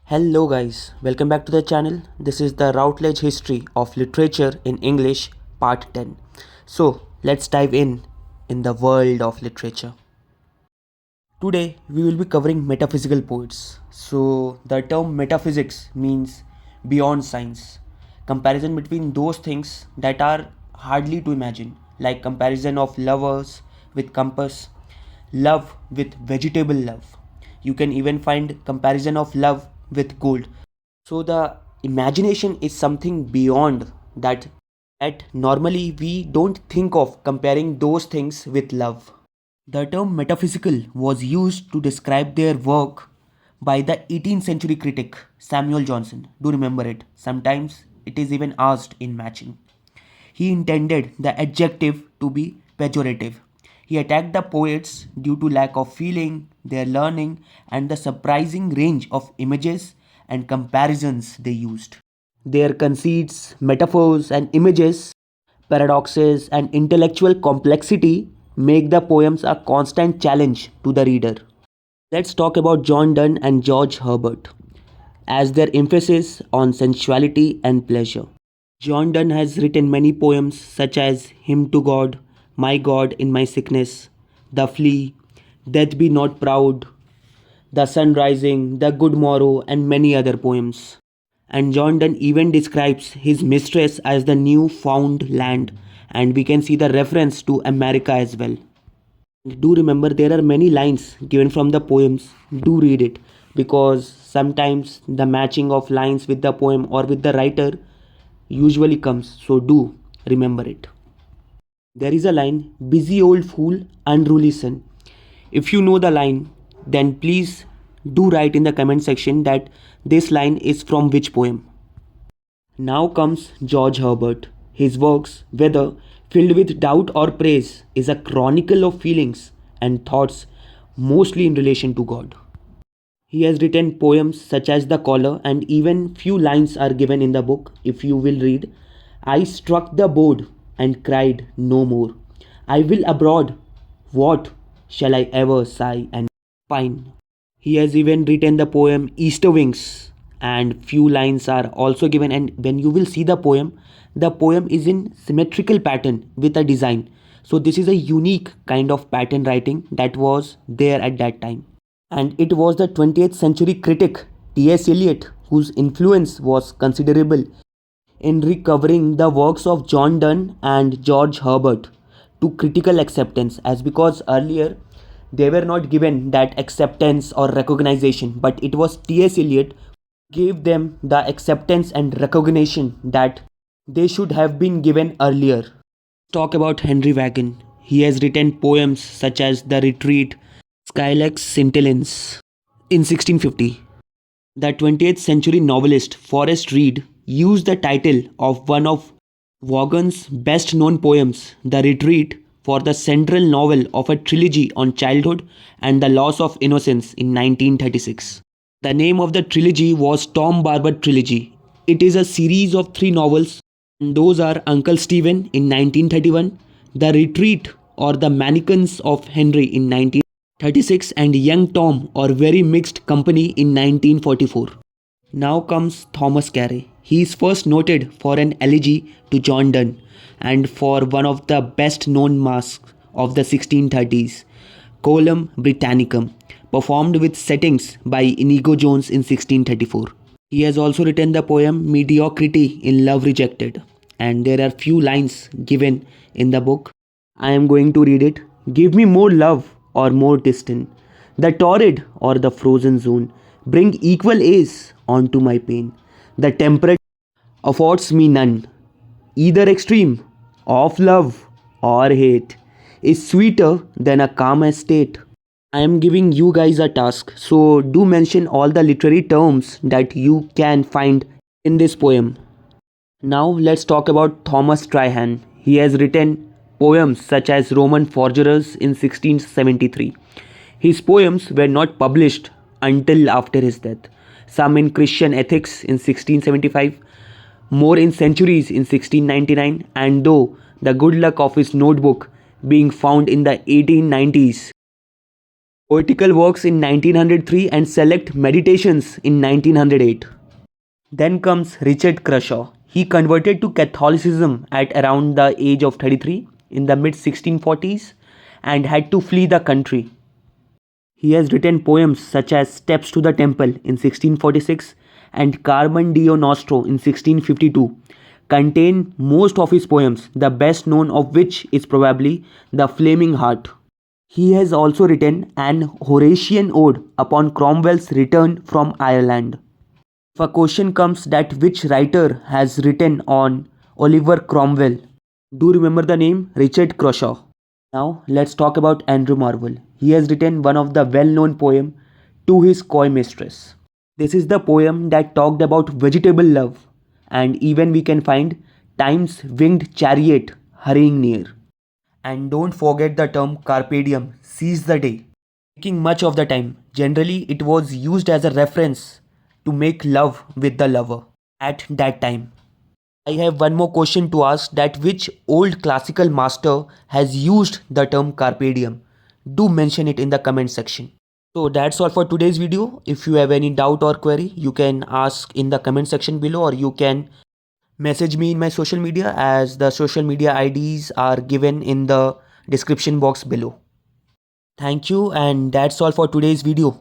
Hello guys, welcome back to the channel. This is the Routledge History of Literature in English part 10. So let's dive in the world of literature. Today we will be covering metaphysical poets. So the term metaphysics means beyond science. Comparison between those things that are hardly to imagine, like comparison of lovers with compass, love with vegetable love. You can even find comparison of love with gold. So the imagination is something beyond that normally we don't think of comparing those things with love. The term metaphysical was used to describe their work by the 18th century critic Samuel Johnson. Do remember it. Sometimes it is even asked in matching. He intended the adjective to be pejorative. He attacked the poets due to lack of feeling, their learning, and the surprising range of images and comparisons they used. Their conceits, metaphors, and images, paradoxes, and intellectual complexity make the poems a constant challenge to the reader. Let's talk about John Donne and George Herbert as their emphasis on sensuality and pleasure. John Donne has written many poems such as Hymn to God in My Sickness, The Flea, Death Be Not Proud, The Sun Rising, The Good Morrow, and many other poems. And John Donne even describes his mistress as the new found land, and we can see the reference to America as well. Do remember there are many lines given from the poems. Do read it because sometimes the matching of lines with the poem or with the writer usually comes. So do remember it. There is a line, busy old fool, unruly son. If you know the line, then please do write in the comment section that this line is from which poem. Now comes George Herbert. His works, whether filled with doubt or praise, is a chronicle of feelings and thoughts mostly in relation to God. He has written poems such as The Caller, and even few lines are given in the book. If you will read, I struck the board and cried no more. I will abroad. What shall I ever sigh and pine? He has even written the poem Easter Wings, and few lines are also given. And when you will see the poem is in symmetrical pattern with a design. So this is a unique kind of pattern writing that was there at that time. And it was the 20th century critic T.S. Eliot whose influence was considerable in recovering the works of John Donne and George Herbert to critical acceptance, as because earlier they were not given that acceptance or recognition, but it was T.S. Eliot who gave them the acceptance and recognition that they should have been given earlier. Talk about Henry Vaughan. He has written poems such as The Retreat, Skylark's Scintillance. In 1650, the 20th century novelist Forrest Reid used the title of one of Vaughan's best known poems, The Retreat, for the central novel of a trilogy on childhood and the loss of innocence in 1936. The name of the trilogy was Tom Barber Trilogy. It is a series of 3 novels, and those are Uncle Stephen in 1931, The Retreat or The Mannequins of Henry in 1936, and Young Tom or Very Mixed Company in 1944. Now comes Thomas Carew. He is first noted for an elegy to John Donne and for one of the best known masques of the 1630s, Colum Britannicum, performed with settings by Inigo Jones in 1634. He has also written the poem Mediocrity in Love Rejected, and there are few lines given in the book. I am going to read it. Give me more love or more distant, the torrid or the frozen zone. Bring equal ace onto my pain. The temperate affords me none. Either extreme of love or hate is sweeter than a calm estate. I am giving you guys a task, so do mention all the literary terms that you can find in this poem. Now let's talk about Thomas Traherne. He has written poems such as Roman Forgerers in 1673. His poems were not published until after his death. Some in Christian Ethics in 1675, more in Centuries in 1699, and though the good luck of his notebook being found in the 1890s, Poetical works in 1903 and select meditations in 1908. Then comes Richard Crashaw. He converted to Catholicism at around the age of 33 in the mid 1640s and had to flee the country. He has written poems such as Steps to the Temple in 1646 and Carmen Dio Nostro in 1652 contain most of his poems, the best known of which is probably The Flaming Heart. He has also written an Horatian ode upon Cromwell's return from Ireland. If a question comes that which writer has written on Oliver Cromwell, do remember the name Richard Crashaw. Now let's talk about Andrew Marvell. He has written one of the well-known poem To His Coy Mistress. This is the poem that talked about vegetable love, and even we can find Time's winged chariot hurrying near. And don't forget the term carpe diem, seize the day. Taking much of the time, generally it was used as a reference to make love with the lover at that time. I have one more question to ask, that which old classical master has used the term carpe diem? Do mention it in the comment section. So that's all for today's video. If you have any doubt or query, you can ask in the comment section below, or you can message me in my social media, as the social media IDs are given in the description box below. Thank you, and that's all for today's video.